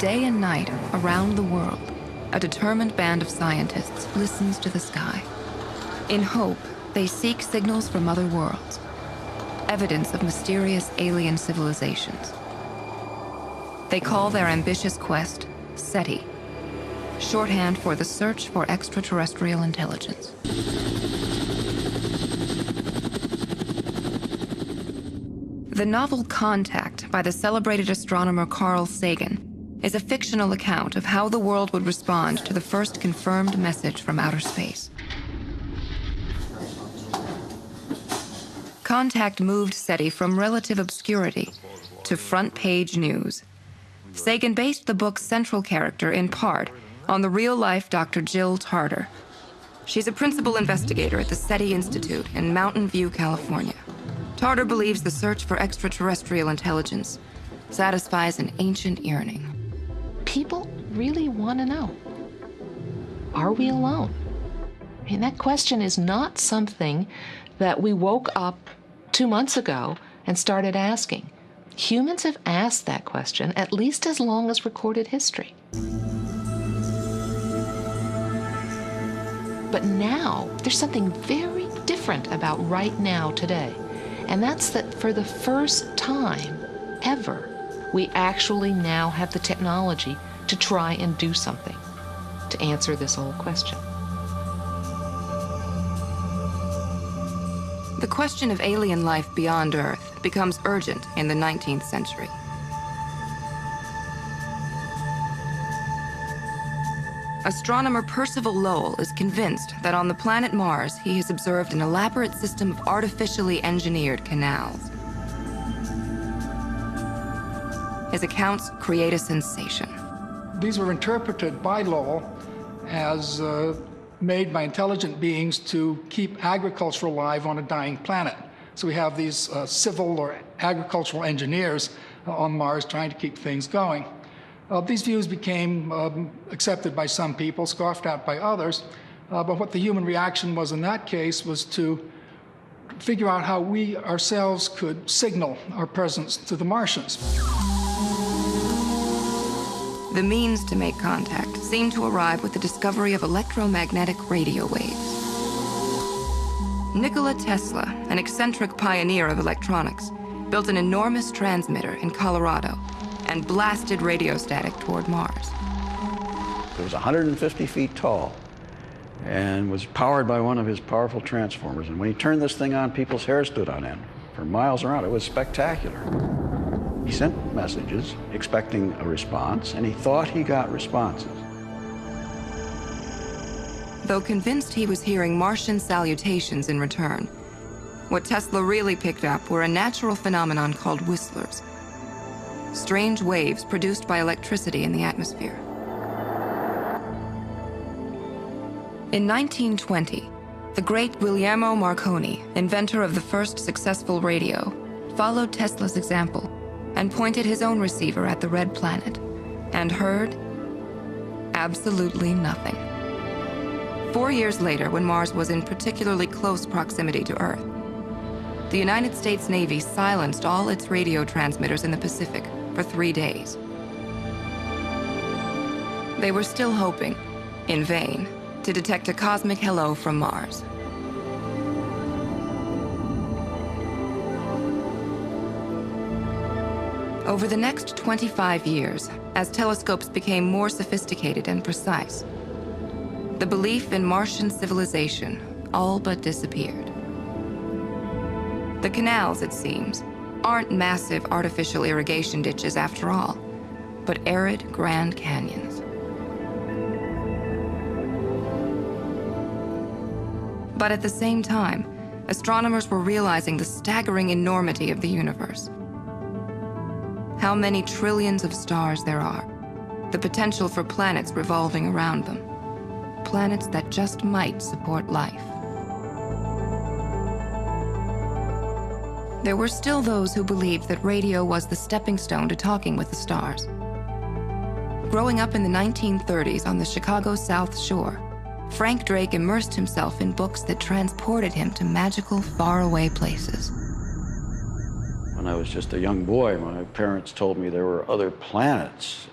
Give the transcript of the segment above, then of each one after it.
Day and night, around the world, a determined band of scientists listens to the sky. In hope, they seek signals from other worlds, evidence of mysterious alien civilizations. They call their ambitious quest SETI, shorthand for the search for extraterrestrial intelligence. The novel Contact by the celebrated astronomer Carl Sagan is a fictional account of how the world would respond to the first confirmed message from outer space. Contact moved SETI from relative obscurity to front-page news. Sagan based the book's central character, in part, on the real-life Dr. Jill Tarter. She's a principal investigator at the SETI Institute in Mountain View, California. Tarter believes the search for extraterrestrial intelligence satisfies an ancient yearning. People really want to know, are we alone? I mean, that question is not something that we woke up 2 months ago and started asking. Humans have asked that question at least as long as recorded history. But now, there's something very different about right now today. And that's that for the first time ever, we actually now have the technology to try and do something to answer this old question. The question of alien life beyond Earth becomes urgent in the 19th century. Astronomer Percival Lowell is convinced that on the planet Mars, he has observed an elaborate system of artificially engineered canals. His accounts create a sensation. These were interpreted by Lowell as made by intelligent beings to keep agriculture alive on a dying planet. So we have these civil or agricultural engineers on Mars trying to keep things going. These views became accepted by some people, scoffed at by others, but what the human reaction was in that case was to figure out how we ourselves could signal our presence to the Martians. The means to make contact seemed to arrive with the discovery of electromagnetic radio waves. Nikola Tesla, an eccentric pioneer of electronics, built an enormous transmitter in Colorado and blasted radio static toward Mars. It was 150 feet tall and was powered by one of his powerful transformers. And when he turned this thing on, people's hair stood on end for miles around. It was spectacular. He sent messages expecting a response, and he thought he got responses. Though convinced he was hearing Martian salutations in return, what Tesla really picked up were a natural phenomenon called whistlers, strange waves produced by electricity in the atmosphere. In 1920, the great Guglielmo Marconi, inventor of the first successful radio, followed Tesla's example and pointed his own receiver at the red planet and heard absolutely nothing. 4 years later, when Mars was in particularly close proximity to Earth, the United States Navy silenced all its radio transmitters in the Pacific for 3 days. They were still hoping, in vain, to detect a cosmic hello from Mars. Over the next 25 years, as telescopes became more sophisticated and precise, the belief in Martian civilization all but disappeared. The canals, it seems, aren't massive artificial irrigation ditches after all, but arid Grand Canyons. But at the same time, astronomers were realizing the staggering enormity of the universe. How many trillions of stars there are, the potential for planets revolving around them, planets that just might support life. There were still those who believed that radio was the stepping stone to talking with the stars. Growing up in the 1930s on the Chicago South Shore, Frank Drake immersed himself in books that transported him to magical, faraway places. When I was just a young boy, my parents told me there were other planets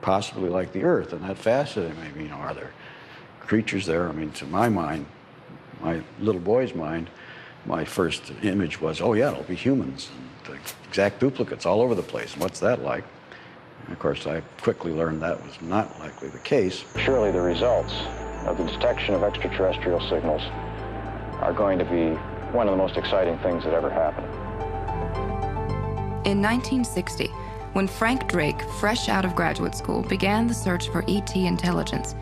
possibly like the Earth, and that fascinated me. You know, are there creatures there? I mean, to my mind, my little boy's mind, my first image was, oh yeah, it'll be humans, and the exact duplicates all over the place. And what's that like? And of course, I quickly learned that was not likely the case. Surely the results of the detection of extraterrestrial signals are going to be one of the most exciting things that ever happened. In 1960, when Frank Drake, fresh out of graduate school, began the search for ET intelligence,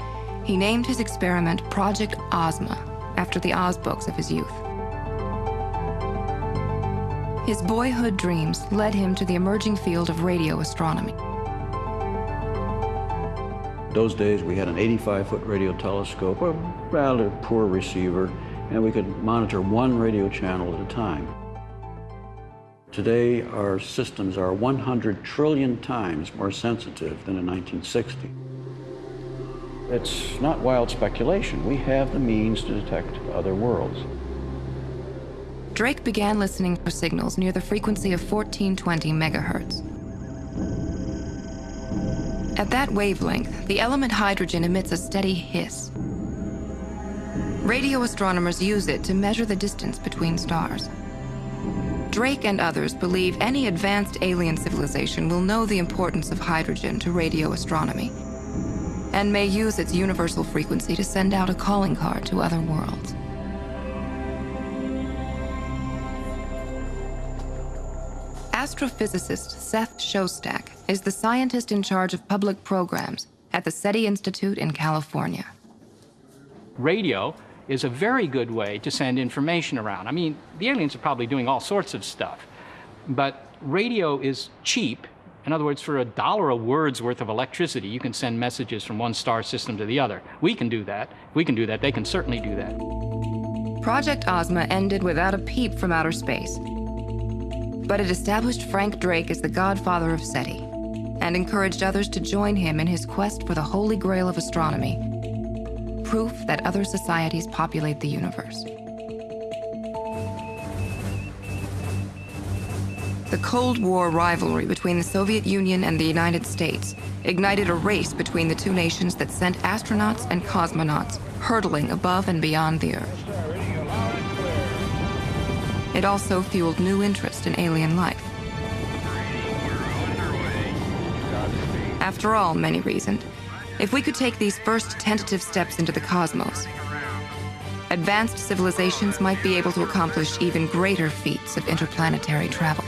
he named his experiment Project Ozma, after the Oz books of his youth. His boyhood dreams led him to the emerging field of radio astronomy. Those days, we had an 85-foot radio telescope, a rather poor receiver, and we could monitor one radio channel at a time. Today, our systems are 100 trillion times more sensitive than in 1960. It's not wild speculation. We have the means to detect other worlds. Drake began listening for signals near the frequency of 1420 megahertz. At that wavelength, the element hydrogen emits a steady hiss. Radio astronomers use it to measure the distance between stars. Drake and others believe any advanced alien civilization will know the importance of hydrogen to radio astronomy and may use its universal frequency to send out a calling card to other worlds. Astrophysicist Seth Shostak is the scientist in charge of public programs at the SETI Institute in California. Radio is a very good way to send information around. I mean, the aliens are probably doing all sorts of stuff, but radio is cheap. In other words, for $1 a word's worth of electricity, you can send messages from one star system to the other. We can do that. If we can do that, they can certainly do that. Project Ozma ended without a peep from outer space, but it established Frank Drake as the godfather of SETI and encouraged others to join him in his quest for the holy grail of astronomy, proof that other societies populate the universe. The Cold War rivalry between the Soviet Union and the United States ignited a race between the two nations that sent astronauts and cosmonauts hurtling above and beyond the Earth. It also fueled new interest in alien life. After all, many reasoned, if we could take these first tentative steps into the cosmos, advanced civilizations might be able to accomplish even greater feats of interplanetary travel.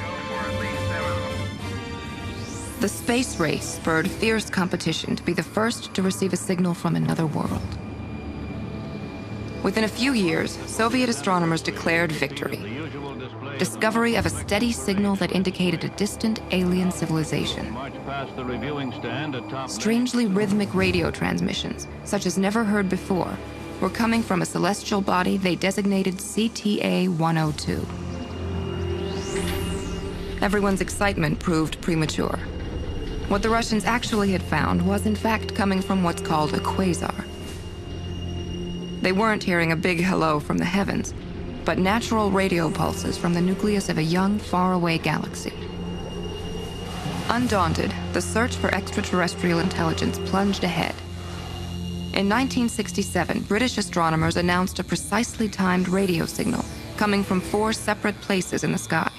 The space race spurred fierce competition to be the first to receive a signal from another world. Within a few years, Soviet astronomers declared victory. Discovery of a steady signal that indicated a distant alien civilization. Strangely rhythmic radio transmissions, such as never heard before, were coming from a celestial body they designated CTA-102. Everyone's excitement proved premature. What the Russians actually had found was in fact coming from what's called a quasar. They weren't hearing a big hello from the heavens, but natural radio pulses from the nucleus of a young, faraway galaxy. Undaunted, the search for extraterrestrial intelligence plunged ahead. In 1967, British astronomers announced a precisely timed radio signal coming from 4 separate places in the sky.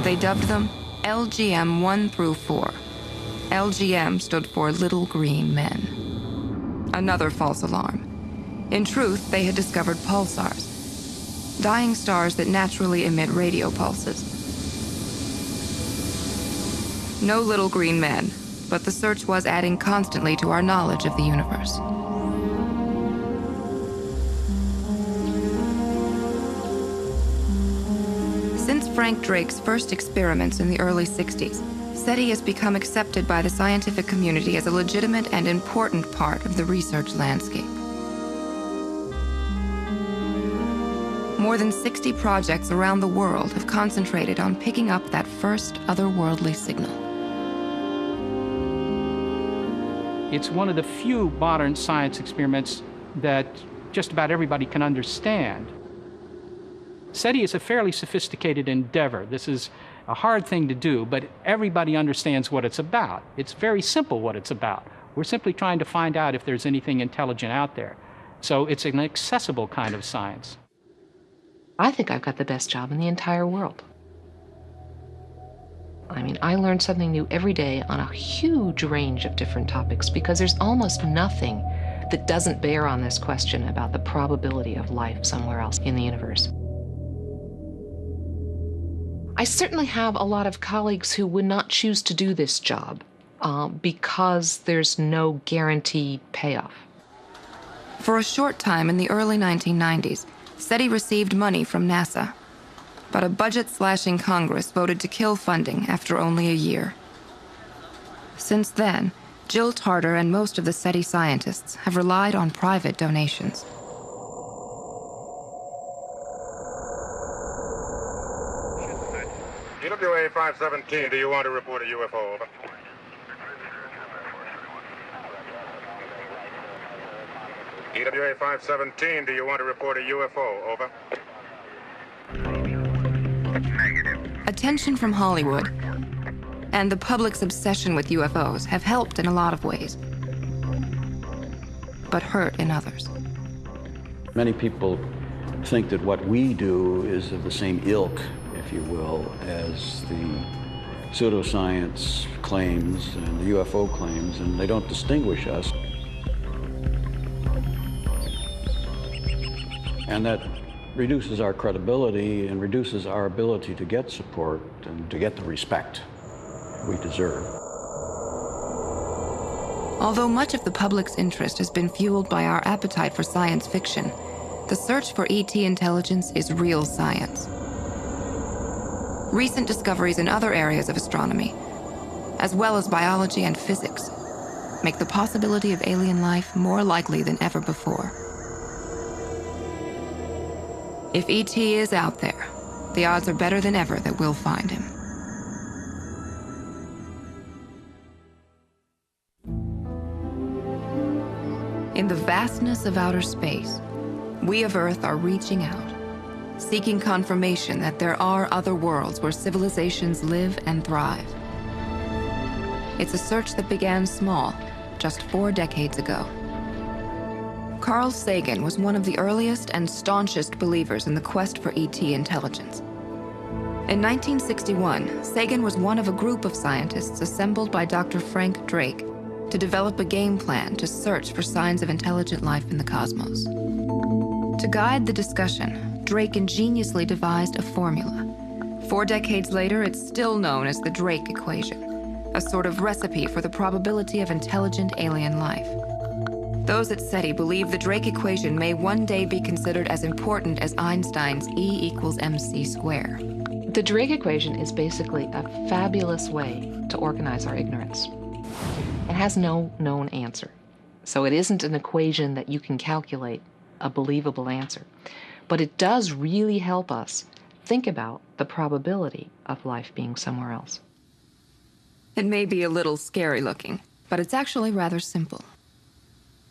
They dubbed them LGM 1 through 4. LGM stood for Little Green Men. Another false alarm. In truth, they had discovered pulsars, dying stars that naturally emit radio pulses. No little green men, but the search was adding constantly to our knowledge of the universe. Since Frank Drake's first experiments in the early 60s, SETI has become accepted by the scientific community as a legitimate and important part of the research landscape. More than 60 projects around the world have concentrated on picking up that first otherworldly signal. It's one of the few modern science experiments that just about everybody can understand. SETI is a fairly sophisticated endeavor. This is a hard thing to do, but everybody understands what it's about. It's very simple what it's about. We're simply trying to find out if there's anything intelligent out there. So it's an accessible kind of science. I think I've got the best job in the entire world. I mean, I learn something new every day on a huge range of different topics because there's almost nothing that doesn't bear on this question about the probability of life somewhere else in the universe. I certainly have a lot of colleagues who would not choose to do this job because there's no guaranteed payoff. For a short time in the early 1990s, SETI received money from NASA. But a budget-slashing Congress voted to kill funding after only a year. Since then, Jill Tarter and most of the SETI scientists have relied on private donations. EWA 517, do you want to report a UFO? Over. EWA 517, do you want to report a UFO? Over. Attention from Hollywood and the public's obsession with UFOs have helped in a lot of ways, but hurt in others. Many people think that what we do is of the same ilk, if you will, as the pseudoscience claims and the UFO claims, and they don't distinguish us. And that reduces our credibility and reduces our ability to get support and to get the respect we deserve. Although much of the public's interest has been fueled by our appetite for science fiction, the search for ET intelligence is real science. Recent discoveries in other areas of astronomy, as well as biology and physics, make the possibility of alien life more likely than ever before. If ET is out there, the odds are better than ever that we'll find him. In the vastness of outer space, we of Earth are reaching out, seeking confirmation that there are other worlds where civilizations live and thrive. It's a search that began small, just 4 decades ago. Carl Sagan was one of the earliest and staunchest believers in the quest for ET intelligence. In 1961, Sagan was one of a group of scientists assembled by Dr. Frank Drake to develop a game plan to search for signs of intelligent life in the cosmos. To guide the discussion, Drake ingeniously devised a formula. 4 decades later, it's still known as the Drake equation, a sort of recipe for the probability of intelligent alien life. Those at SETI believe the Drake equation may one day be considered as important as Einstein's E = mc squared. The Drake equation is basically a fabulous way to organize our ignorance. It has no known answer. So it isn't an equation that you can calculate a believable answer. But it does really help us think about the probability of life being somewhere else. It may be a little scary looking, but it's actually rather simple.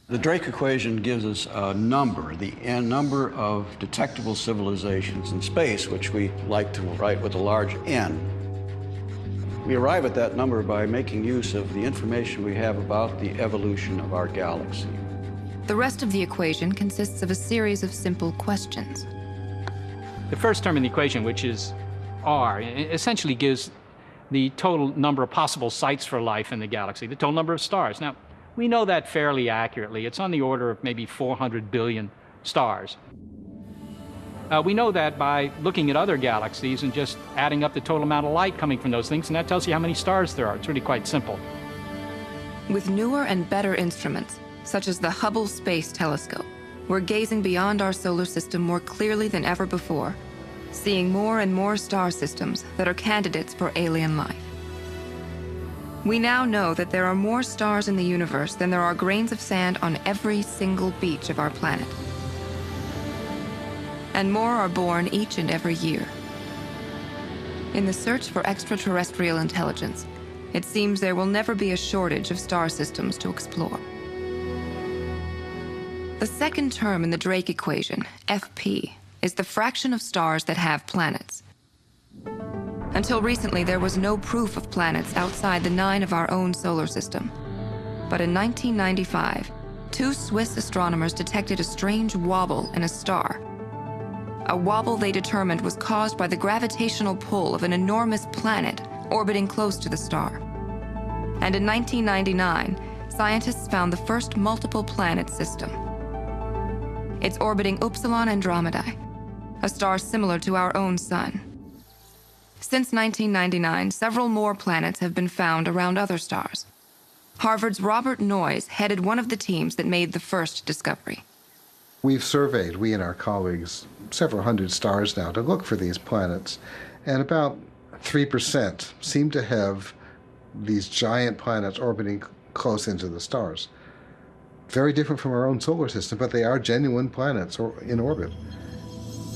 The Drake equation gives us a number, the number of detectable civilizations in space, which we like to write with a large N. We arrive at that number by making use of the information we have about the evolution of our galaxy. The rest of the equation consists of a series of simple questions. The first term in the equation, which is R, essentially gives the total number of possible sites for life in the galaxy, the total number of stars. Now, we know that fairly accurately. It's on the order of maybe 400 billion stars. We know that by looking at other galaxies and just adding up the total amount of light coming from those things, and that tells you how many stars there are. It's really quite simple. With newer and better instruments, such as the Hubble Space Telescope, we're gazing beyond our solar system more clearly than ever before, seeing more and more star systems that are candidates for alien life. We now know that there are more stars in the universe than there are grains of sand on every single beach of our planet. And more are born each and every year. In the search for extraterrestrial intelligence, it seems there will never be a shortage of star systems to explore. The second term in the Drake equation, FP, is the fraction of stars that have planets. Until recently, there was no proof of planets outside the 9 of our own solar system. But in 1995, 2 Swiss astronomers detected a strange wobble in a star. A wobble they determined was caused by the gravitational pull of an enormous planet orbiting close to the star. And in 1999, scientists found the first multiple planet system. It's orbiting Upsilon Andromedae, a star similar to our own sun. Since 1999, several more planets have been found around other stars. Harvard's Robert Noyes headed one of the teams that made the first discovery. We've surveyed, we and our colleagues, several hundred stars now to look for these planets, and about 3% seem to have these giant planets orbiting close into the stars. Very different from our own solar system, but they are genuine planets in orbit.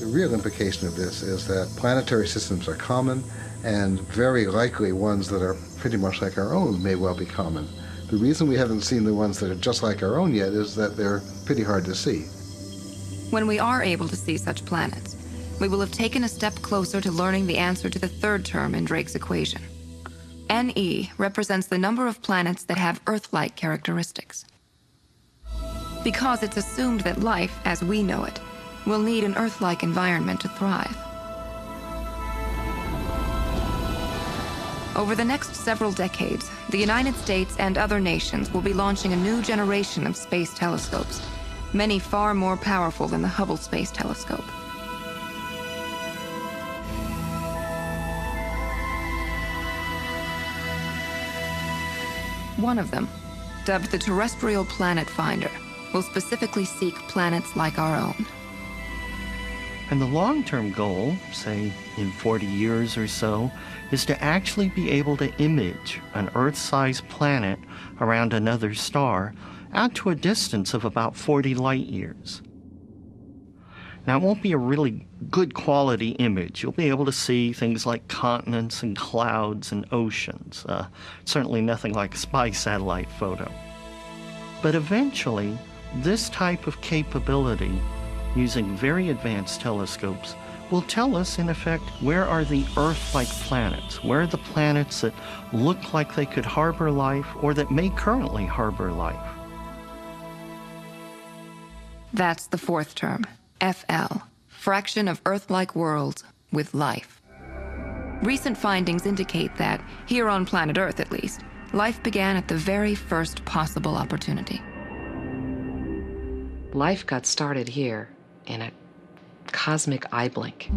The real implication of this is that planetary systems are common, and very likely ones that are pretty much like our own may well be common. The reason we haven't seen the ones that are just like our own yet is that they're pretty hard to see. When we are able to see such planets, we will have taken a step closer to learning the answer to the third term in Drake's equation. NE represents the number of planets that have Earth-like characteristics. Because it's assumed that life, as we know it, will need an Earth-like environment to thrive. Over the next several decades, the United States and other nations will be launching a new generation of space telescopes, many far more powerful than the Hubble Space Telescope. One of them, dubbed the Terrestrial Planet Finder, will specifically seek planets like our own. And the long-term goal, say in 40 years or so, is to actually be able to image an Earth-sized planet around another star out to a distance of about 40 light years. Now, it won't be a really good quality image. You'll be able to see things like continents and clouds and oceans. Certainly nothing like a spy satellite photo. But eventually, this type of capability, using very advanced telescopes, will tell us, in effect, where are the Earth-like planets? Where are the planets that look like they could harbor life or that may currently harbor life? That's the fourth term, FL, fraction of Earth-like worlds with life. Recent findings indicate that, here on planet Earth at least, life began at the very first possible opportunity. Life got started here in a cosmic eye blink.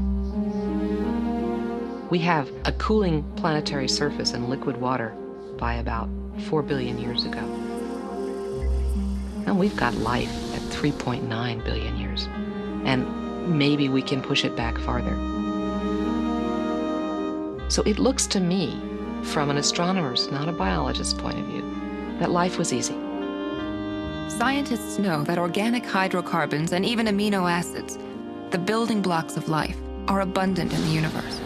We have a cooling planetary surface and liquid water by about 4 billion years ago. And we've got life at 3.9 billion years. And maybe we can push it back farther. So it looks to me, from an astronomer's, not a biologist's point of view, that life was easy. Scientists know that organic hydrocarbons and even amino acids, the building blocks of life, are abundant in the universe.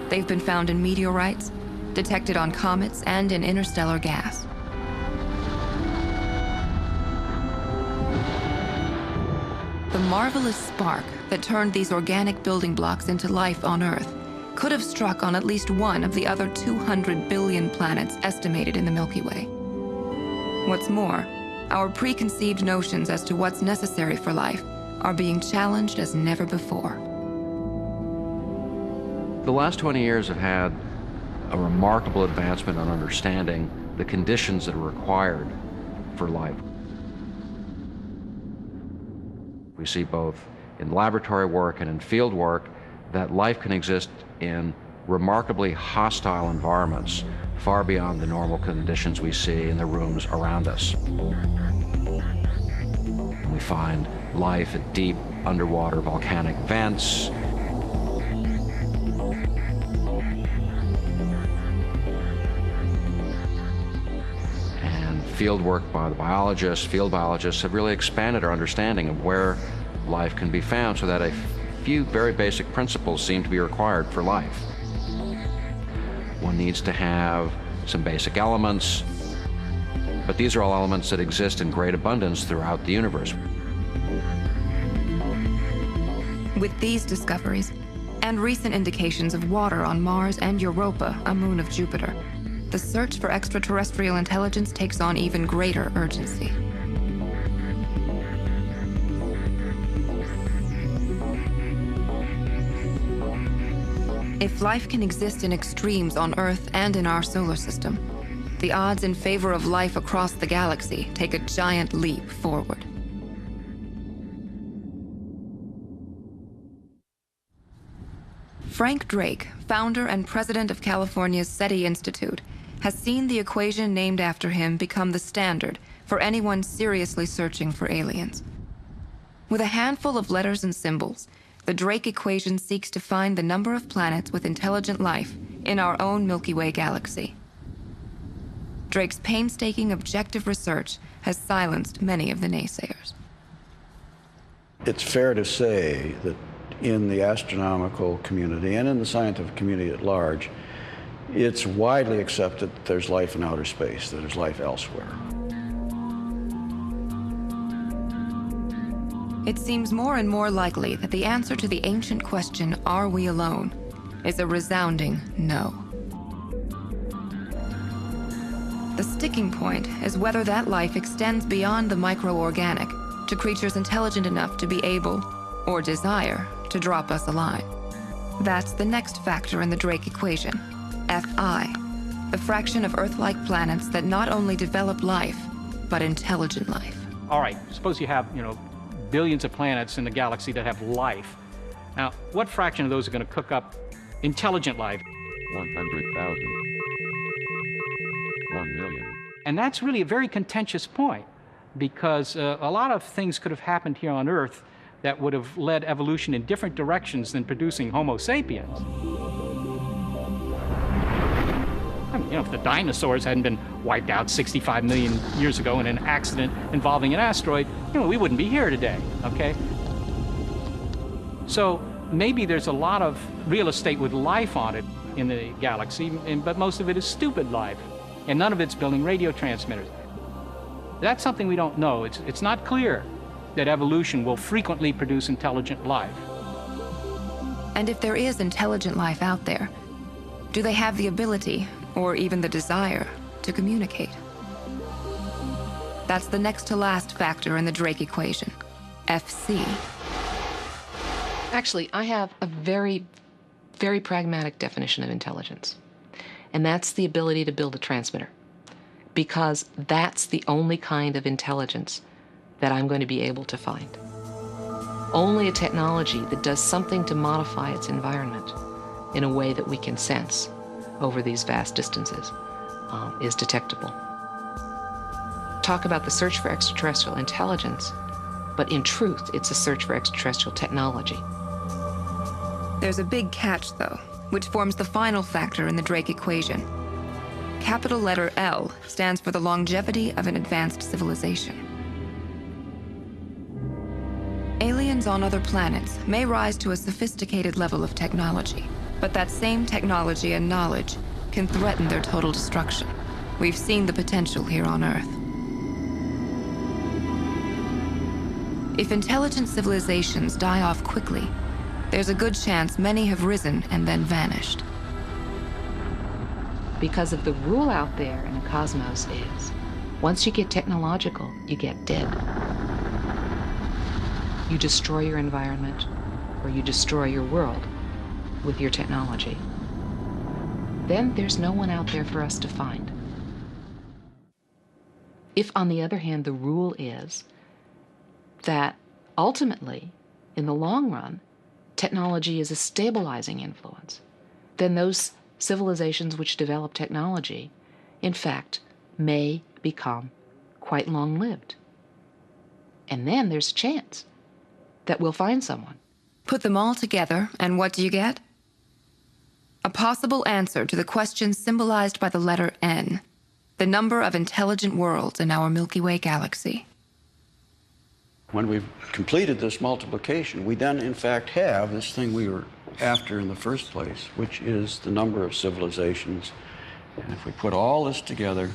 They've been found in meteorites, detected on comets, and in interstellar gas. The marvelous spark that turned these organic building blocks into life on Earth could have struck on at least one of the other 200 billion planets estimated in the Milky Way. What's more, our preconceived notions as to what's necessary for life are being challenged as never before. The last 20 years have had a remarkable advancement on understanding the conditions that are required for life. We see both in laboratory work and in field work that life can exist in remarkably hostile environments far beyond the normal conditions we see in the rooms around us. We find life at deep underwater volcanic vents, and field work by the field biologists have really expanded our understanding of where life can be found, so that a few very basic principles seem to be required for life. One needs to have some basic elements, but these are all elements that exist in great abundance throughout the universe. With these discoveries, and recent indications of water on Mars and Europa, a moon of Jupiter, the search for extraterrestrial intelligence takes on even greater urgency. If life can exist in extremes on Earth and in our solar system, the odds in favor of life across the galaxy take a giant leap forward. Frank Drake, founder and president of California's SETI Institute, has seen the equation named after him become the standard for anyone seriously searching for aliens. With a handful of letters and symbols, the Drake equation seeks to find the number of planets with intelligent life in our own Milky Way galaxy. Drake's painstaking, objective research has silenced many of the naysayers. It's fair to say that in the astronomical community and in the scientific community at large, it's widely accepted that there's life in outer space, that there's life elsewhere. It seems more and more likely that the answer to the ancient question, are we alone, is a resounding no. The sticking point is whether that life extends beyond the microorganic to creatures intelligent enough to be able, or desire, to drop us a line. That's the next factor in the Drake equation, Fi, the fraction of Earth-like planets that not only develop life, but intelligent life. All right, suppose you have, billions of planets in the galaxy that have life. Now, what fraction of those are going to cook up intelligent life? 100,000. 1 million. And that's really a very contentious point, because a lot of things could have happened here on Earth that would have led evolution in different directions than producing Homo sapiens. I mean, if the dinosaurs hadn't been wiped out 65 million years ago in an accident involving an asteroid, we wouldn't be here today, okay? So maybe there's a lot of real estate with life on it in the galaxy, but most of it is stupid life, and none of it's building radio transmitters. That's something we don't know. It's not clear that evolution will frequently produce intelligent life. And if there is intelligent life out there, do they have the ability, or even the desire, to communicate? That's the next to last factor in the Drake equation, Fc. Actually, I have a very, very pragmatic definition of intelligence, and that's the ability to build a transmitter, because that's the only kind of intelligence that I'm going to be able to find. Only a technology that does something to modify its environment in a way that we can sense over these vast distances is detectable. Talk about the search for extraterrestrial intelligence, but in truth, it's a search for extraterrestrial technology. There's a big catch, though, which forms the final factor in the Drake equation. Capital letter L stands for the longevity of an advanced civilization. Aliens on other planets may rise to a sophisticated level of technology, but that same technology and knowledge can threaten their total destruction. We've seen the potential here on Earth. If intelligent civilizations die off quickly, there's a good chance many have risen and then vanished. Because of the rule out there in the cosmos is, once you get technological, you get dead. You destroy your environment, or you destroy your world with your technology. Then there's no one out there for us to find. If, on the other hand, the rule is that ultimately, in the long run, technology is a stabilizing influence, then those civilizations which develop technology, in fact, may become quite long-lived. And then there's a chance that we'll find someone. Put them all together, and what do you get? A possible answer to the question symbolized by the letter N, the number of intelligent worlds in our Milky Way galaxy. When we've completed this multiplication, we then, in fact, have this thing we were after in the first place, which is the number of civilizations. And if we put all this together,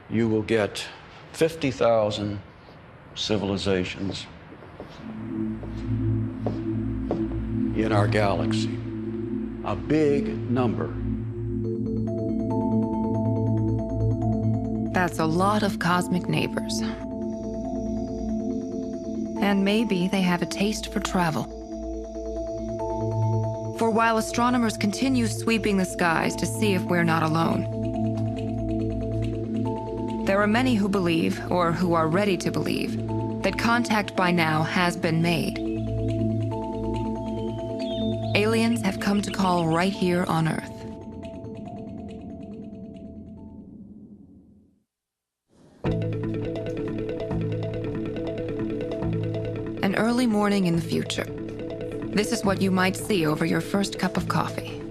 you will get 50,000 civilizations in our galaxy. A big number. That's a lot of cosmic neighbors. And maybe they have a taste for travel. For while astronomers continue sweeping the skies to see if we're not alone, there are many who believe, or who are ready to believe, that contact by now has been made. Aliens have come to call right here on Earth. An early morning in the future. This is what you might see over your first cup of coffee.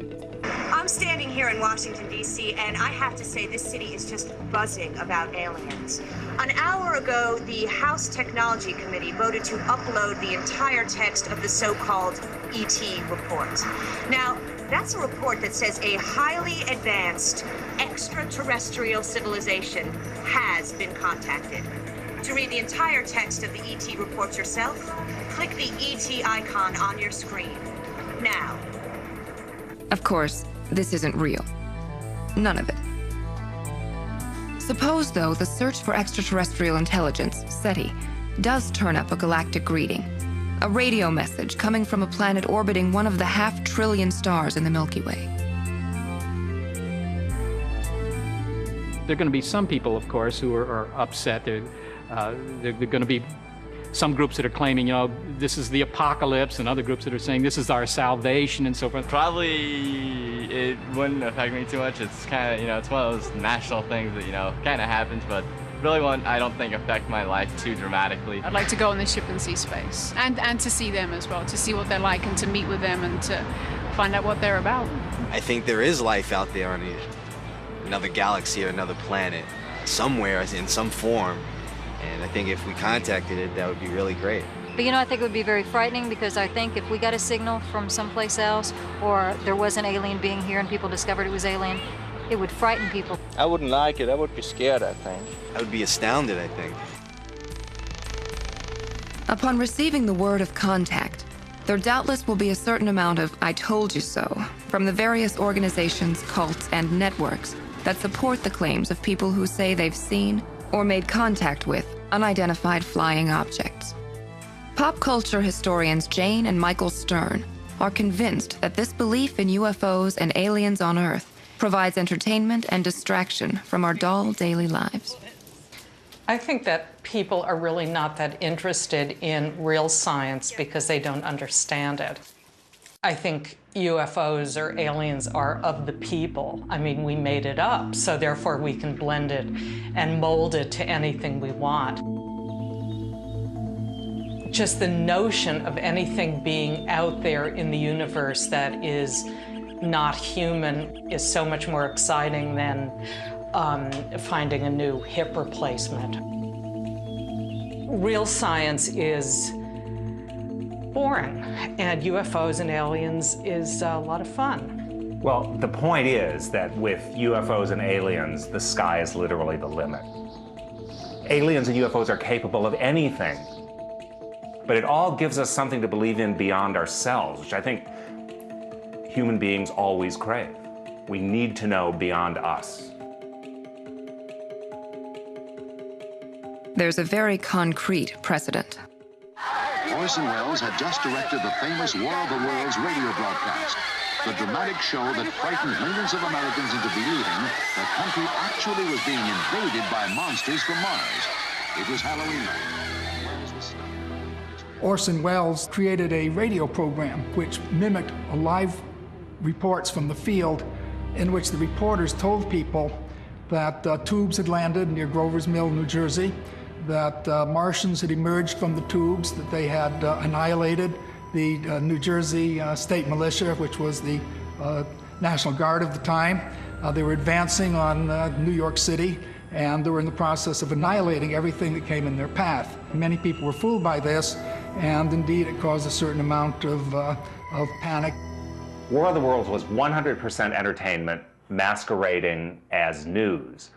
I'm standing here in Washington, D.C., and I have to say this city is just buzzing about aliens. An hour ago, the House Technology Committee voted to upload the entire text of the so-called ET report. Now, that's a report that says a highly advanced extraterrestrial civilization has been contacted. To read the entire text of the ET report yourself, click the ET icon on your screen. Now. Of course, this isn't real. None of it. Suppose, though, the search for extraterrestrial intelligence, SETI, does turn up a galactic greeting. A radio message coming from a planet orbiting one of the 500 billion stars in the Milky Way. There are going to be some people, of course, who are upset. There are going to be some groups that are claiming, you know, this is the apocalypse, and other groups that are saying this is our salvation and so forth. Probably it wouldn't affect me too much. It's kind of, you know, it's one of those national things that, you know, kind of happens, but really won't, I don't think, affect my life too dramatically. I'd like to go on the ship and see space, and to see them as well, to see what they're like and to meet with them and to find out what they're about. I think there is life out there on another galaxy or another planet, somewhere in some form. And I think if we contacted it, that would be really great. But you know, I think it would be very frightening, because I think if we got a signal from someplace else, or there was an alien being here and people discovered it was alien, it would frighten people. I wouldn't like it. I would be scared, I think. I would be astounded, I think. Upon receiving the word of contact, there doubtless will be a certain amount of "I told you so" from the various organizations, cults, and networks that support the claims of people who say they've seen or made contact with unidentified flying objects. Pop culture historians Jane and Michael Stern are convinced that this belief in UFOs and aliens on Earth provides entertainment and distraction from our dull daily lives. I think that people are really not that interested in real science because they don't understand it. I think UFOs or aliens are of the people. I mean, we made it up, so therefore we can blend it and mold it to anything we want. Just the notion of anything being out there in the universe that is not human is so much more exciting than finding a new hip replacement. Real science is boring, and UFOs and aliens is a lot of fun. Well, the point is that with UFOs and aliens, the sky is literally the limit. Aliens and UFOs are capable of anything, but it all gives us something to believe in beyond ourselves, which I think human beings always crave. We need to know beyond us. There's a very concrete precedent. Orson Welles had just directed the famous War of the Worlds radio broadcast, the dramatic show that frightened millions of Americans into believing the country actually was being invaded by monsters from Mars. It was Halloween night. Orson Welles created a radio program which mimicked live reports from the field, in which the reporters told people that tubes had landed near Grover's Mill, New Jersey, that Martians had emerged from the tubes, that they had annihilated the New Jersey State Militia, which was the National Guard of the time. They were advancing on New York City, and they were in the process of annihilating everything that came in their path. Many people were fooled by this, and indeed it caused a certain amount of panic. War of the Worlds was 100% entertainment masquerading as news.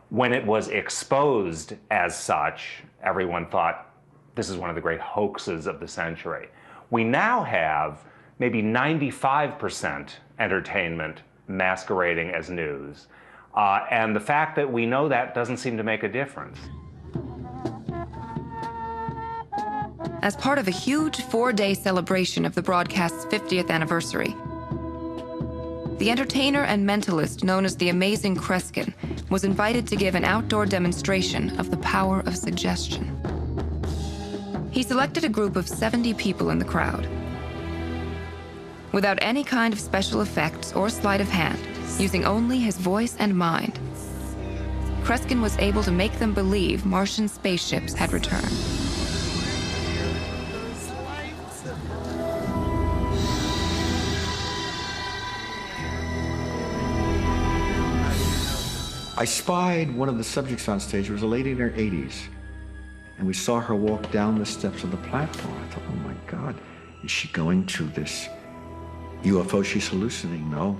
When it was exposed as such, everyone thought this is one of the great hoaxes of the century. We now have maybe 95% entertainment masquerading as news. And the fact that we know that doesn't seem to make a difference. As part of a huge 4-day celebration of the broadcast's 50th anniversary, the entertainer and mentalist known as the Amazing Kreskin was invited to give an outdoor demonstration of the power of suggestion. He selected a group of 70 people in the crowd. Without any kind of special effects or sleight of hand, using only his voice and mind, Kreskin was able to make them believe Martian spaceships had returned. I spied one of the subjects on stage. It was a lady in her 80s. And we saw her walk down the steps of the platform. I thought, oh my God, is she going to this UFO she's hallucinating? No.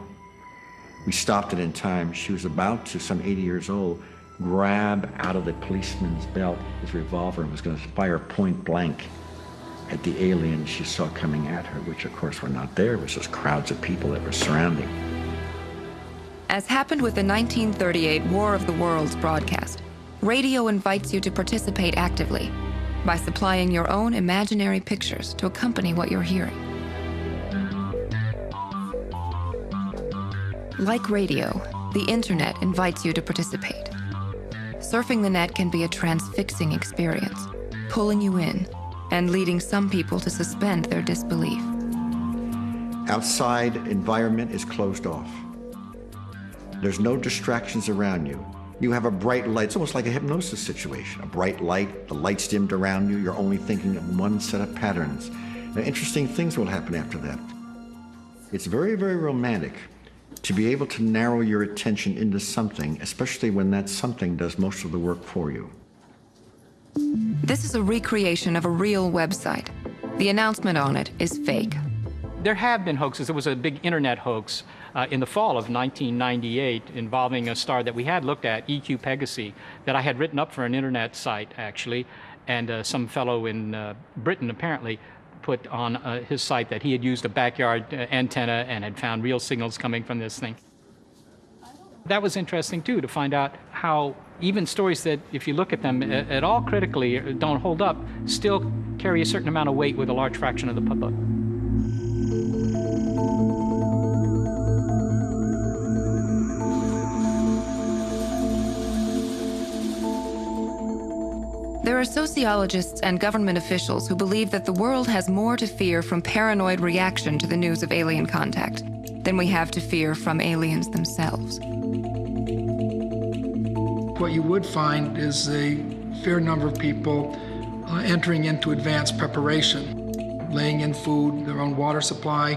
We stopped it in time. She was about to, some 80 years old, grab out of the policeman's belt his revolver and was going to fire point blank at the alien she saw coming at her, which of course were not there. It was just crowds of people that were surrounding. As happened with the 1938 War of the Worlds broadcast, radio invites you to participate actively by supplying your own imaginary pictures to accompany what you're hearing. Like radio, the internet invites you to participate. Surfing the net can be a transfixing experience, pulling you in and leading some people to suspend their disbelief. Outside environment is closed off. There's no distractions around you. You have a bright light. It's almost like a hypnosis situation. A bright light, the light's dimmed around you. You're only thinking of one set of patterns. Now, interesting things will happen after that. It's very, very romantic to be able to narrow your attention into something, especially when that something does most of the work for you. This is a recreation of a real website. The announcement on it is fake. There have been hoaxes. There was a big internet hoax in the fall of 1998 involving a star that we had looked at, EQ Pegasi, that I had written up for an internet site, actually, and some fellow in Britain apparently put on his site that he had used a backyard antenna and had found real signals coming from this thing. That was interesting, too, to find out how even stories that, if you look at them at all critically, don't hold up, still carry a certain amount of weight with a large fraction of the public. There are sociologists and government officials who believe that the world has more to fear from paranoid reaction to the news of alien contact than we have to fear from aliens themselves. What you would find is a fair number of people entering into advanced preparation, laying in food, their own water supply,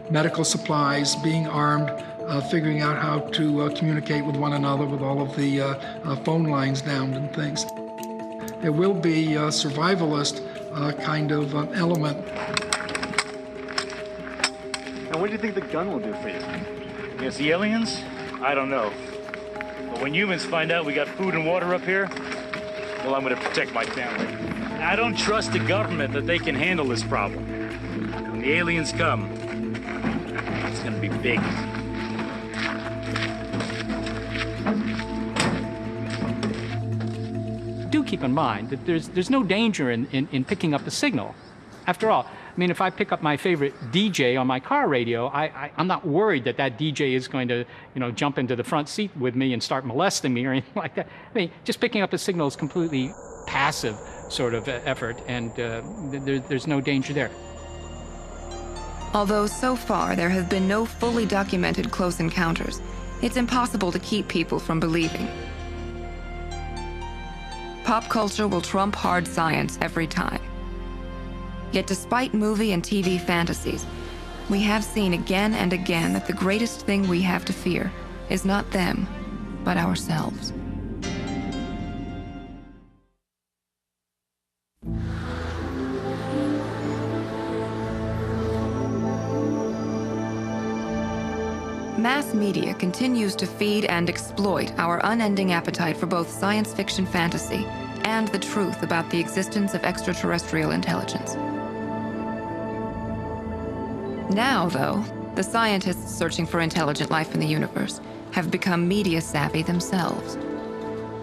medical supplies, being armed, figuring out how to communicate with one another with all of the phone lines down and things. There will be a survivalist kind of element. And what do you think the gun will do for you? Against the aliens? I don't know. But when humans find out we got food and water up here, well, I'm going to protect my family. I don't trust the government that they can handle this problem. When the aliens come, it's going to be big. Do keep in mind that there's no danger in picking up the signal. After all, I mean, if I pick up my favorite DJ on my car radio, I'm not worried that that DJ is going to, jump into the front seat with me and start molesting me or anything like that. I mean, just picking up a signal is completely passive sort of effort, and there's no danger there. Although so far there have been no fully documented close encounters, it's impossible to keep people from believing. Pop culture will trump hard science every time. Yet despite movie and TV fantasies, we have seen again and again that the greatest thing we have to fear is not them, but ourselves. Mass media continues to feed and exploit our unending appetite for both science fiction fantasy and the truth about the existence of extraterrestrial intelligence. Now, though, the scientists searching for intelligent life in the universe have become media savvy themselves.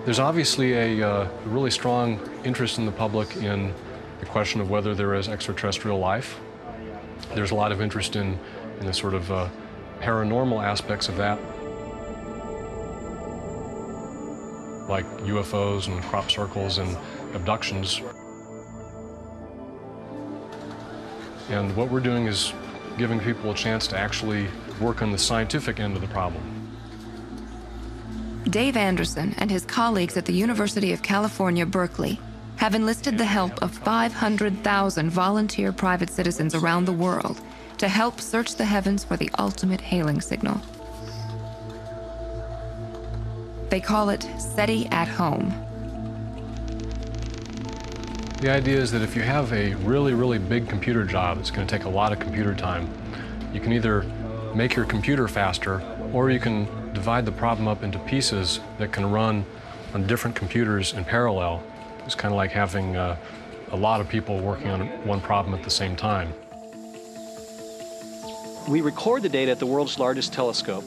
There's obviously a really strong interest in the public in the question of whether there is extraterrestrial life. There's a lot of interest in the sort of paranormal aspects of that, like UFOs and crop circles and abductions. And what we're doing is giving people a chance to actually work on the scientific end of the problem. Dave Anderson and his colleagues at the University of California, Berkeley, have enlisted the help of 500,000 volunteer private citizens around the world to help search the heavens for the ultimate hailing signal. They call it SETI at Home. The idea is that if you have a really, really big computer job, it's going to take a lot of computer time. You can either make your computer faster, or you can divide the problem up into pieces that can run on different computers in parallel. It's kind of like having a lot of people working on one problem at the same time. We record the data at the world's largest telescope,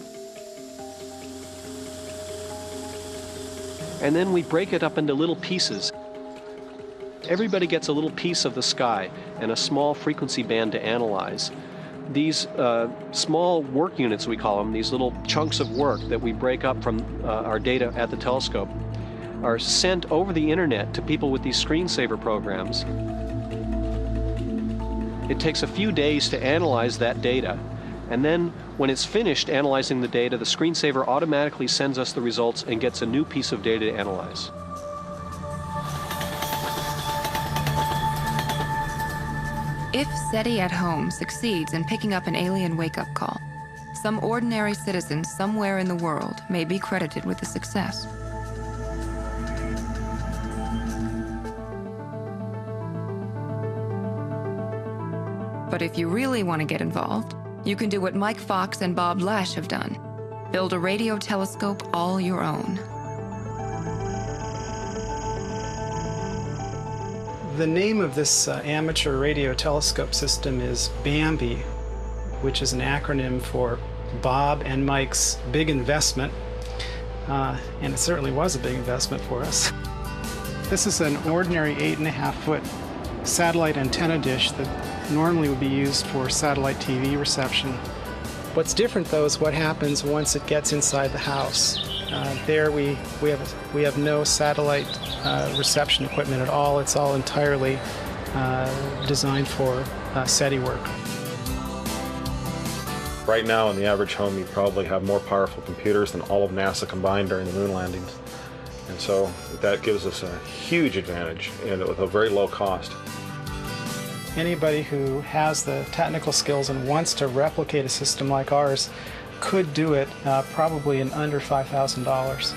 and then we break it up into little pieces. Everybody gets a little piece of the sky and a small frequency band to analyze. These small work units, we call them, these little chunks of work that we break up from our data at the telescope, are sent over the internet to people with these screensaver programs. It takes a few days to analyze that data, and then when it's finished analyzing the data, the screensaver automatically sends us the results and gets a new piece of data to analyze. If SETI at Home succeeds in picking up an alien wake-up call, some ordinary citizen somewhere in the world may be credited with the success. But if you really want to get involved, you can do what Mike Fox and Bob Lash have done. Build a radio telescope all your own. The name of this amateur radio telescope system is BAMBI, which is an acronym for Bob and Mike's Big Investment, and it certainly was a big investment for us. This is an ordinary 8.5-foot satellite antenna dish that normally would be used for satellite TV reception. What's different, though, is what happens once it gets inside the house. There we have no satellite reception equipment at all. It's all entirely designed for SETI work. Right now, in the average home, you probably have more powerful computers than all of NASA combined during the moon landings. And so that gives us a huge advantage, and with a very low cost. Anybody who has the technical skills and wants to replicate a system like ours could do it probably in under $5,000.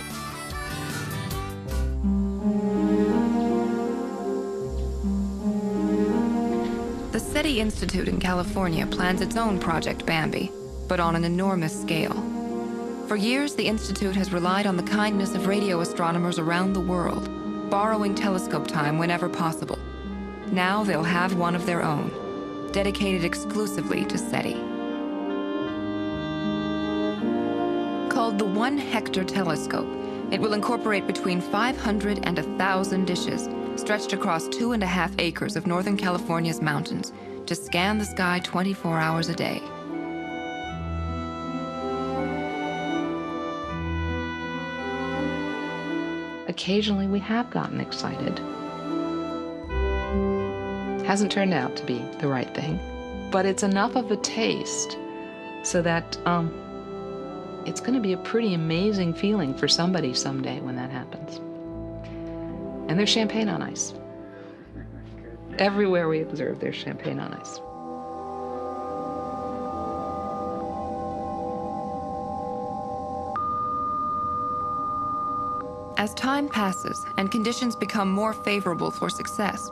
The SETI Institute in California plans its own Project Bambi, but on an enormous scale. For years, the Institute has relied on the kindness of radio astronomers around the world, borrowing telescope time whenever possible. Now they'll have one of their own, dedicated exclusively to SETI. Called the 1 Hector Telescope, it will incorporate between 500 and 1,000 dishes stretched across 2.5 acres of Northern California's mountains to scan the sky 24 hours a day. Occasionally we have gotten excited. Hasn't turned out to be the right thing, but it's enough of a taste so that it's going to be a pretty amazing feeling for somebody someday when that happens. And there's champagne on ice. Everywhere we observe, there's champagne on ice. As time passes and conditions become more favorable for success,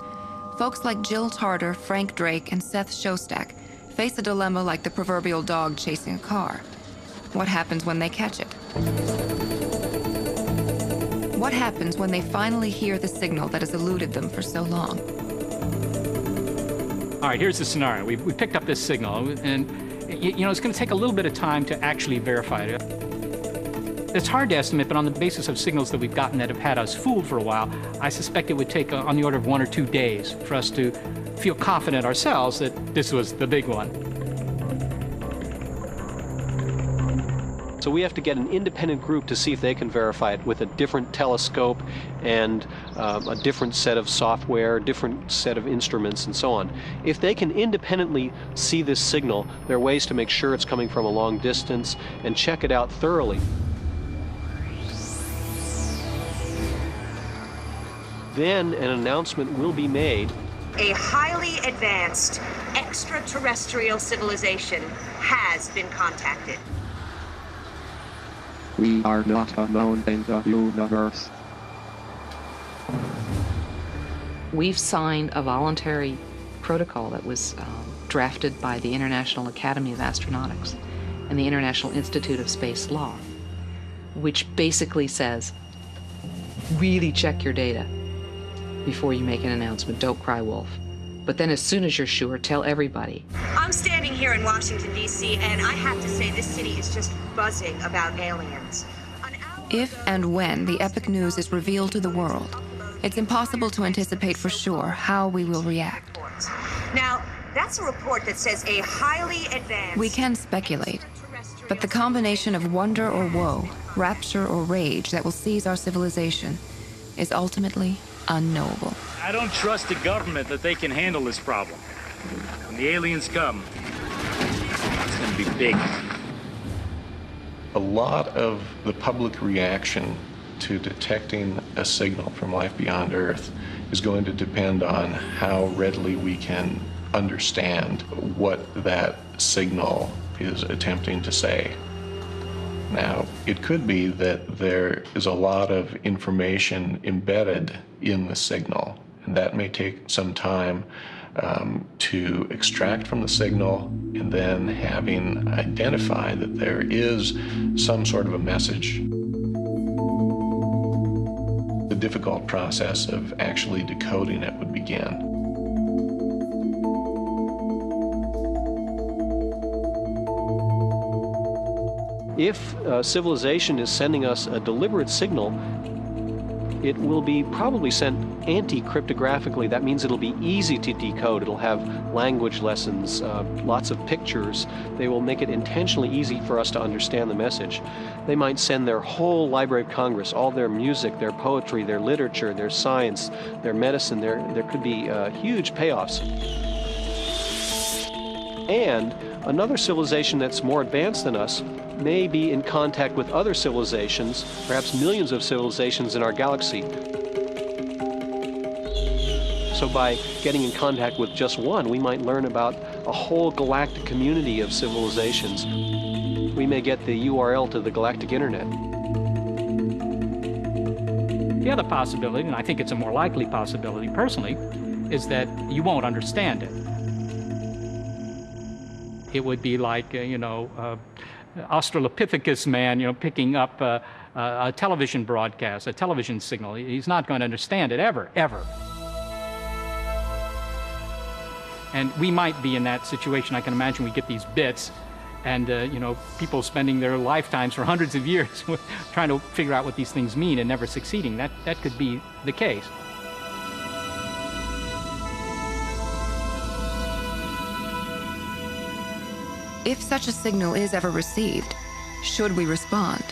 folks like Jill Tarter, Frank Drake, and Seth Shostak face a dilemma like the proverbial dog chasing a car. What happens when they catch it? What happens when they finally hear the signal that has eluded them for so long? All right, here's the scenario. We picked up this signal, and you know, it's going to take a little bit of time to actually verify it. It's hard to estimate, but on the basis of signals that we've gotten that have had us fooled for a while, I suspect it would take on the order of 1 or 2 days for us to feel confident ourselves that this was the big one. So we have to get an independent group to see if they can verify it with a different telescope and a different set of software, different set of instruments, and so on. If they can independently see this signal, there are ways to make sure it's coming from a long distance and check it out thoroughly. Then an announcement will be made. A highly advanced extraterrestrial civilization has been contacted. We are not alone in the universe. We've signed a voluntary protocol that was drafted by the International Academy of Astronautics and the International Institute of Space Law, which basically says, really check your data before you make an announcement. Don't cry wolf. But then as soon as you're sure, tell everybody. I'm standing here in Washington, D.C., and I have to say this city is just buzzing about aliens. If and when the epic news is revealed to the world, it's impossible to anticipate for sure how we will react. Now, that's a report that says a highly advanced... We can speculate, but the combination of wonder or woe, rapture or rage that will seize our civilization is ultimately unknowable. I don't trust the government that they can handle this problem. When the aliens come, it's going to be big. A lot of the public reaction to detecting a signal from life beyond Earth is going to depend on how readily we can understand what that signal is attempting to say. Now, it could be that there is a lot of information embedded in the signal, and that may take some time to extract from the signal, and then having identified that there is some sort of a message. The difficult process of actually decoding it would begin. If civilization is sending us a deliberate signal, it will be probably sent anti-cryptographically. That means it'll be easy to decode. It'll have language lessons, lots of pictures. They will make it intentionally easy for us to understand the message. They might send their whole Library of Congress, all their music, their poetry, their literature, their science, their medicine. There could be huge payoffs. And another civilization that's more advanced than us may be in contact with other civilizations, perhaps millions of civilizations in our galaxy. So by getting in contact with just one, we might learn about a whole galactic community of civilizations. We may get the URL to the galactic internet. The other possibility, and I think it's a more likely possibility personally, is that you won't understand it. It would be like, Australopithecus man, picking up a television broadcast, a television signal. He's not going to understand it ever, ever. And we might be in that situation. I can imagine we get these bits and, people spending their lifetimes for hundreds of years trying to figure out what these things mean and never succeeding. That could be the case. If such a signal is ever received, should we respond?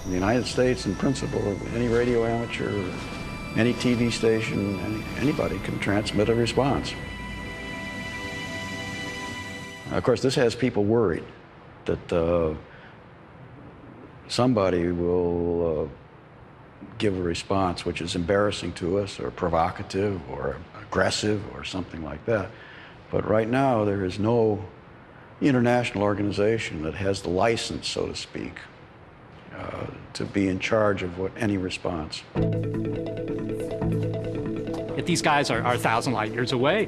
In the United States, in principle, any radio amateur, any TV station, anybody can transmit a response. Of course, this has people worried that somebody will give a response which is embarrassing to us or provocative or aggressive or something like that. But right now, there is no international organization that has the license, so to speak, to be in charge of any response. If these guys are 1,000 light years away,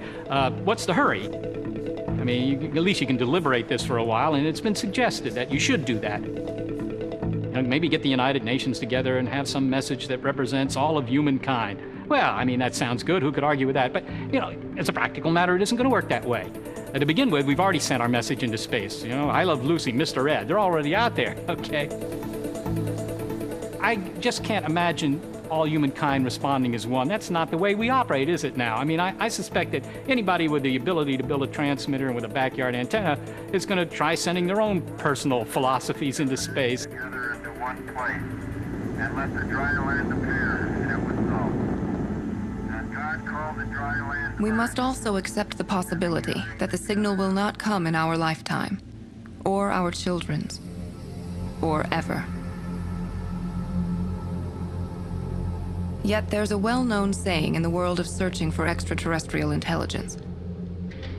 what's the hurry? I mean, at least you can deliberate this for a while, and it's been suggested that you should do that. Maybe get the United Nations together and have some message that represents all of humankind. Well, I mean, that sounds good. Who could argue with that? But, you know, as a practical matter, it isn't going to work that way. To begin with, we've already sent our message into space. You know, I Love Lucy, Mr. Ed, they're already out there, okay? I just can't imagine all humankind responding as one. That's not the way we operate, is it now? I mean, I suspect that anybody with the ability to build a transmitter and with a backyard antenna is going to try sending their own personal philosophies into space. Together into one place, and let the dry land appear. It was so. And God called the dry land. We must also accept the possibility that the signal will not come in our lifetime, or our children's, or ever. Yet there's a well-known saying in the world of searching for extraterrestrial intelligence.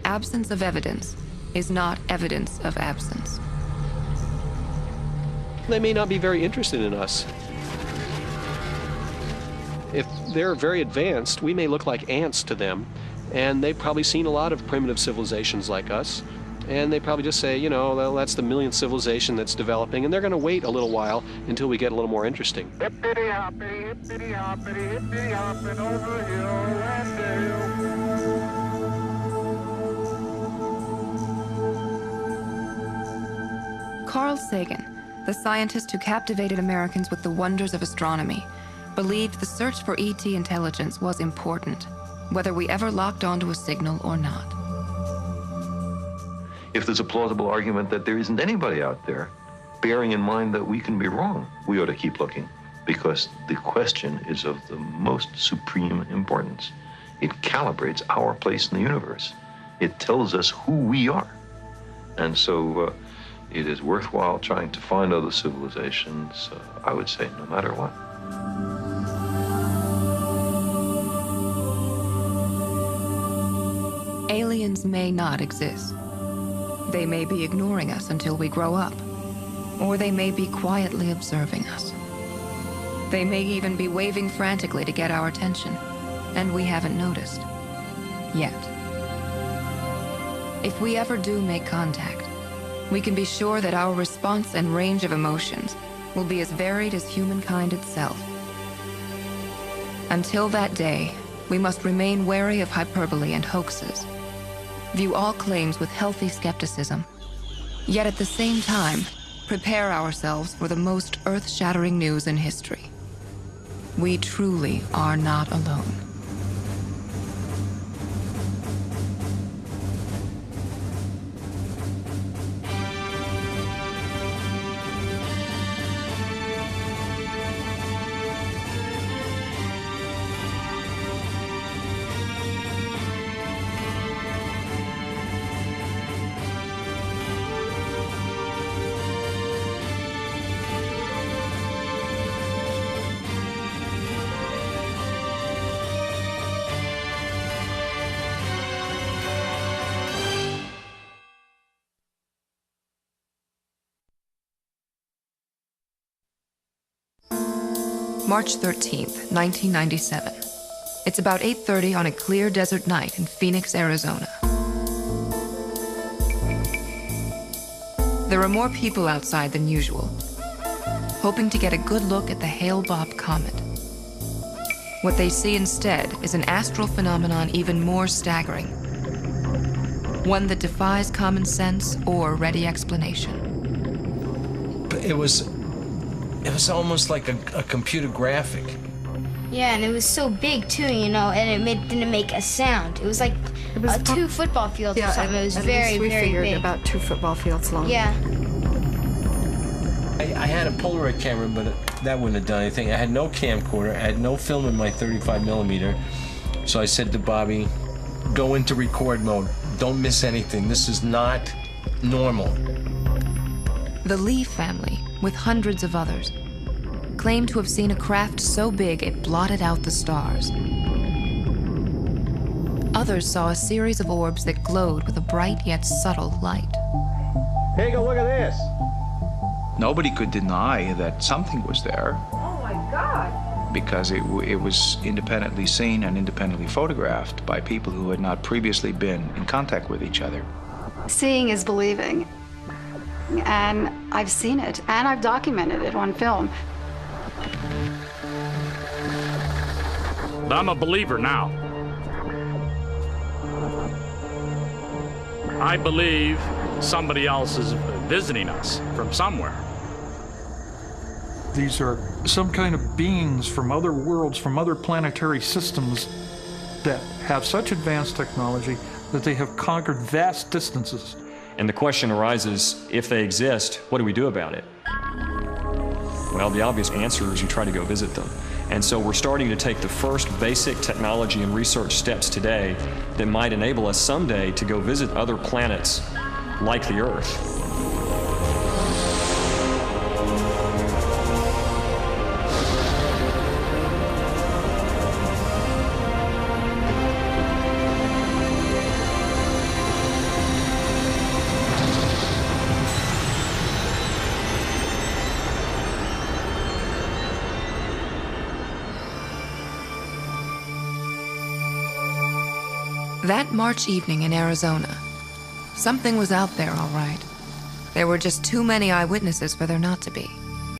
Absence of evidence is not evidence of absence. They may not be very interested in us. If they're very advanced, we may look like ants to them, and they've probably seen a lot of primitive civilizations like us, and they probably just say, you know, well, that's the millionth civilization that's developing, and they're going to wait a little while until we get a little more interesting. Hippity hoppity, hippity hoppity, hippity hopping over hill and dale. Carl Sagan, the scientist who captivated Americans with the wonders of astronomy, believed the search for ET intelligence was important, whether we ever locked onto a signal or not. If there's a plausible argument that there isn't anybody out there, bearing in mind that we can be wrong, we ought to keep looking, because the question is of the most supreme importance. It calibrates our place in the universe. It tells us who we are. And so it is worthwhile trying to find other civilizations, I would say, no matter what. Aliens may not exist. They may be ignoring us until we grow up, or they may be quietly observing us. They may even be waving frantically to get our attention, and we haven't noticed. Yet. If we ever do make contact, we can be sure that our response and range of emotions will be as varied as humankind itself. Until that day, we must remain wary of hyperbole and hoaxes. View all claims with healthy skepticism, yet at the same time, prepare ourselves for the most earth-shattering news in history. We truly are not alone. March 13th, 1997. It's about 8:30 on a clear desert night in Phoenix, Arizona. There are more people outside than usual, hoping to get a good look at the Hale-Bopp comet. What they see instead is an astral phenomenon even more staggering, one that defies common sense or ready explanation. It was almost like a computer graphic. Yeah, and it was so big too, you know, and it didn't make a sound. It was like 2 football fields or something. It was very, very big. About 2 football fields long. Yeah. I had a Polaroid camera, but that wouldn't have done anything. I had no camcorder. I had no film in my 35 millimeter. So I said to Bobby, go into record mode. Don't miss anything. This is not normal. The Lee family, with hundreds of others, claimed to have seen a craft so big it blotted out the stars. Others saw a series of orbs that glowed with a bright yet subtle light. Take a look at this. Nobody could deny that something was there. Oh my God. Because it was independently seen and independently photographed by people who had not previously been in contact with each other. Seeing is believing. And I've seen it, and I've documented it on film. But I'm a believer now. I believe somebody else is visiting us from somewhere. These are some kind of beings from other worlds, from other planetary systems that have such advanced technology that they have conquered vast distances. And the question arises, if they exist, what do we do about it? Well, the obvious answer is you try to go visit them. And so we're starting to take the first basic technology and research steps today that might enable us someday to go visit other planets like the Earth. That March evening in Arizona, something was out there, all right. There were just too many eyewitnesses for there not to be.